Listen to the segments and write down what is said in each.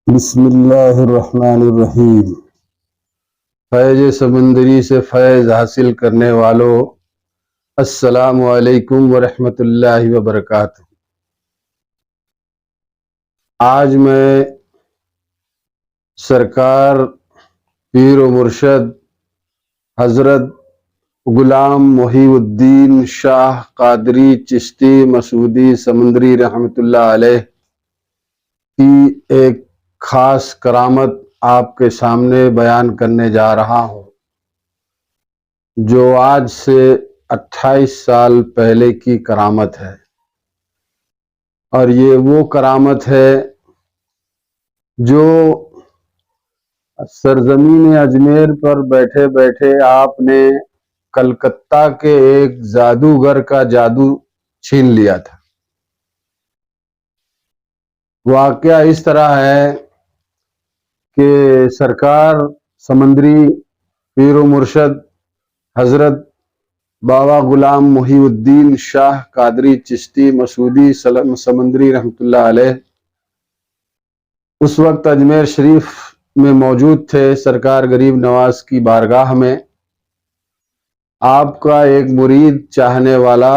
بسم اللہ الرحمن الرحیم۔ فیض سمندری سے فیض حاصل کرنے والوں، السلام علیکم ورحمۃ اللہ وبرکاتہ۔ آج میں سرکار پیر و مرشد حضرت غلام محی الدین شاہ قادری چشتی مسعودی سمندری رحمۃ اللہ علیہ کی ایک خاص کرامت آپ کے سامنے بیان کرنے جا رہا ہوں، جو آج سے 28 سال پہلے کی کرامت ہے، اور یہ وہ کرامت ہے جو سرزمین اجمیر پر بیٹھے بیٹھے آپ نے کلکتہ کے ایک جادوگر کا جادو چھین لیا تھا۔ واقعہ اس طرح ہے کہ سرکار سمندری پیر و مرشد حضرت بابا غلام محی الدین شاہ قادری چشتی مسعودی سمندری رحمۃ اللہ علیہ اس وقت اجمیر شریف میں موجود تھے، سرکار غریب نواز کی بارگاہ میں۔ آپ کا ایک مرید چاہنے والا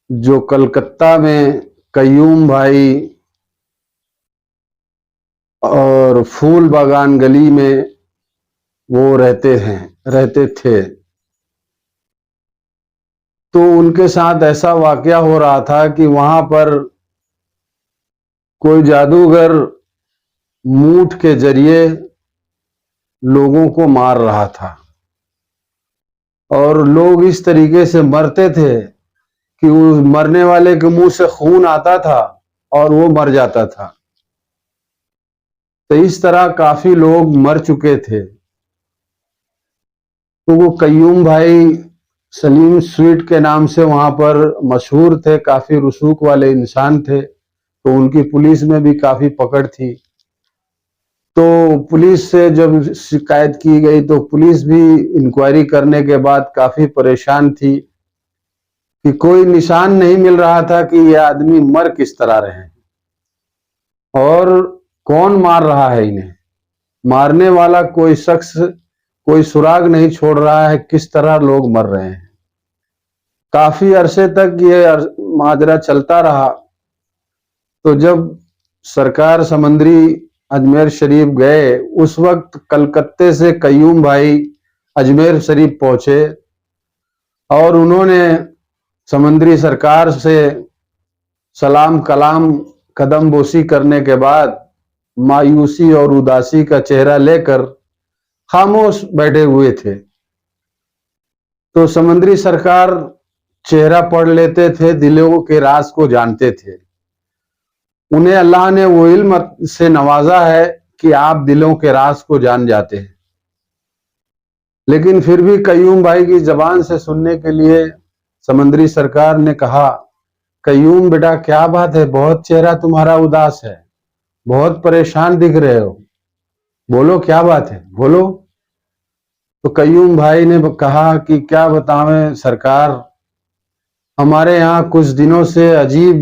جو کلکتہ میں قیوم بھائی اور پھول باغان گلی میں وہ رہتے تھے، تو ان کے ساتھ ایسا واقعہ ہو رہا تھا کہ وہاں پر کوئی جادوگر موٹ کے ذریعے لوگوں کو مار رہا تھا، اور لوگ اس طریقے سے مرتے تھے کہ اس مرنے والے کے منہ سے خون آتا تھا اور وہ مر جاتا تھا۔ تو اس طرح کافی لوگ مر چکے تھے۔ تو وہ قیوم بھائی سلیم سویٹ کے نام سے وہاں پر مشہور تھے، کافی رسوخ والے انسان تھے، تو ان کی پولیس میں بھی کافی پکڑ تھی۔ تو پولیس سے جب شکایت کی گئی تو پولیس بھی انکوائری کرنے کے بعد کافی پریشان تھی کہ کوئی نشان نہیں مل رہا تھا کہ یہ آدمی مر کس طرح رہے اور کون مار رہا ہے انہیں۔ مارنے والا کوئی شخص کوئی سراغ نہیں چھوڑ رہا ہے، کس طرح لوگ مر رہے ہیں۔ کافی عرصے تک یہ ماجرا چلتا رہا۔ تو جب سرکار سمندری اجمیر شریف گئے، اس وقت کلکتے سے قیوم بھائی اجمیر شریف پہنچے، اور انہوں نے سمندری سرکار سے سلام کلام قدم بوسی کرنے کے بعد مایوسی اور اداسی کا چہرہ لے کر خاموش بیٹھے ہوئے تھے۔ تو سمندری سرکار چہرہ پڑھ لیتے تھے، دلوں کے راز کو جانتے تھے۔ انہیں اللہ نے وہ علم سے نوازا ہے کہ آپ دلوں کے راز کو جان جاتے ہیں، لیکن پھر بھی قیوم بھائی کی زبان سے سننے کے لیے سمندری سرکار نے کہا، قیوم بیٹا کیا بات ہے، بہت چہرہ تمہارا اداس ہے، بہت پریشان دکھ رہے ہو، بولو کیا بات ہے، بولو۔ تو قیوم بھائی نے کہا کہ کیا بتاؤں سرکار، ہمارے یہاں کچھ دنوں سے عجیب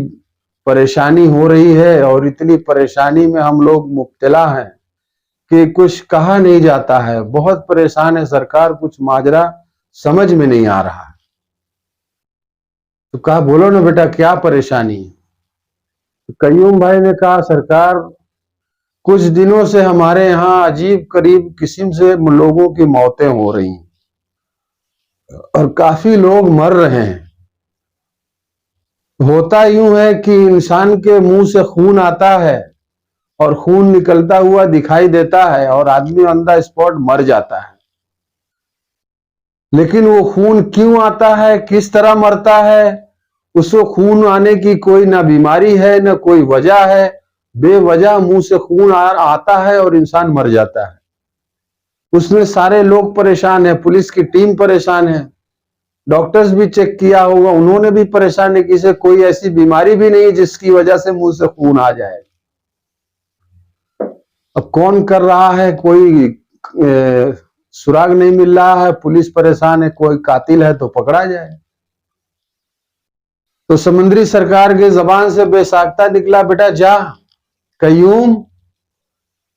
پریشانی ہو رہی ہے، اور اتنی پریشانی میں ہم لوگ مبتلا ہیں کہ کچھ کہا نہیں جاتا ہے، بہت پریشان ہے سرکار، کچھ ماجرا سمجھ میں نہیں آ رہا ہے۔ تو کہا بولو نا بیٹا کیا پریشانی ہے۔ قیوم بھائی نے کہا سرکار، کچھ دنوں سے ہمارے یہاں عجیب قریب قسم سے لوگوں کی موتیں ہو رہی ہیں، اور کافی لوگ مر رہے ہیں۔ ہوتا یوں ہے کہ انسان کے منہ سے خون آتا ہے اور خون نکلتا ہوا دکھائی دیتا ہے، اور آدمی آن دا اسپاٹ مر جاتا ہے، لیکن وہ خون کیوں آتا ہے، کس طرح مرتا ہے، اس کو خون آنے کی کوئی نہ بیماری ہے نہ کوئی وجہ ہے، بے وجہ منہ سے خون آتا ہے اور انسان مر جاتا ہے۔ اس میں سارے لوگ پریشان ہیں، پولیس کی ٹیم پریشان ہے، ڈاکٹرز بھی چیک کیا ہوگا، انہوں نے بھی پریشان ہے، کسی کوئی ایسی بیماری بھی نہیں جس کی وجہ سے منہ سے خون آ جائے۔ اب کون کر رہا ہے، کوئی سراغ نہیں مل رہا ہے، پولیس پریشان ہے، کوئی قاتل ہے تو پکڑا جائے۔ تو سمندری سرکار کی زبان سے بے ساختہ نکلا، بیٹا جا قیوم،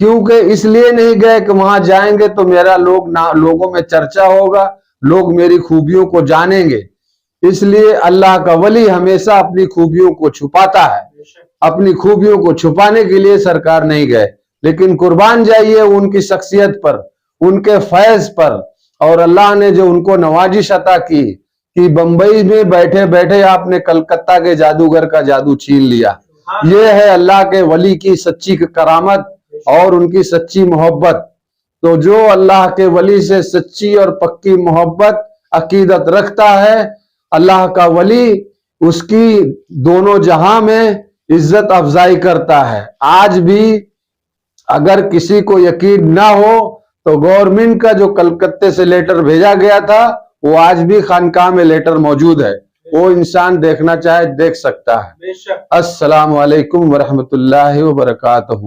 کیونکہ اس لیے نہیں گئے کہ وہاں جائیں گے تو میرا لوگوں میں چرچا ہوگا، لوگ میری خوبیوں کو جانیں گے، اس لیے اللہ کا ولی ہمیشہ اپنی خوبیوں کو چھپاتا ہے، اپنی خوبیوں کو چھپانے کے لیے سرکار نہیں گئے، لیکن قربان جائیے ان کی شخصیت پر، ان کے فیض پر، اور اللہ نے جو ان کو نوازش عطا کی کہ بمبئی میں بیٹھے بیٹھے آپ نے کلکتہ کے جادوگر کا جادو چھین لیا۔ یہ ہے اللہ کے ولی کی سچی کرامت اور ان کی سچی محبت۔ تو جو اللہ کے ولی سے سچی اور پکی محبت عقیدت رکھتا ہے، اللہ کا ولی اس کی دونوں جہاں میں عزت افزائی کرتا ہے۔ آج بھی اگر کسی کو یقین نہ ہو تو گورنمنٹ کا جو کلکتے سے لیٹر بھیجا گیا تھا وہ آج بھی خانقاہ میں لیٹر موجود ہے، وہ انسان دیکھنا چاہے دیکھ سکتا ہے۔ السلام علیکم ورحمۃ اللہ وبرکاتہ۔